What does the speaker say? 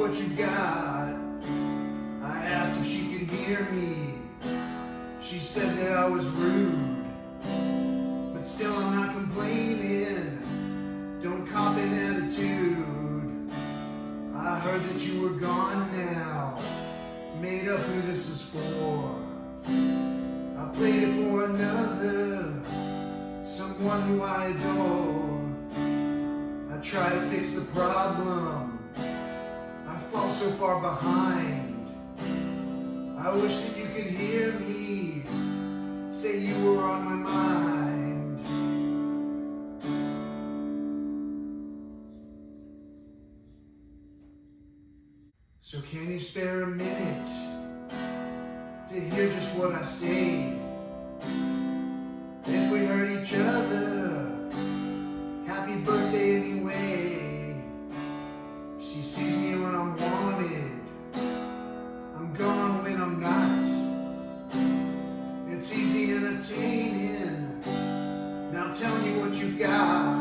what you got. I asked if she could hear me. She said that I was rude, but still I'm not complaining. Don't cop an attitude. I heard that you were gone now. Made up who this is for. I played it for another, someone who I adore. I try to fix the problem, I fall so far behind. I wish that you could hear me say you were on my mind. So can you spare a minute to hear just what I say? If we hurt each other, happy birthday anyway. She sees me when I'm wanted, I'm gone when I'm not. It's easy entertaining. Now tell me what you've got.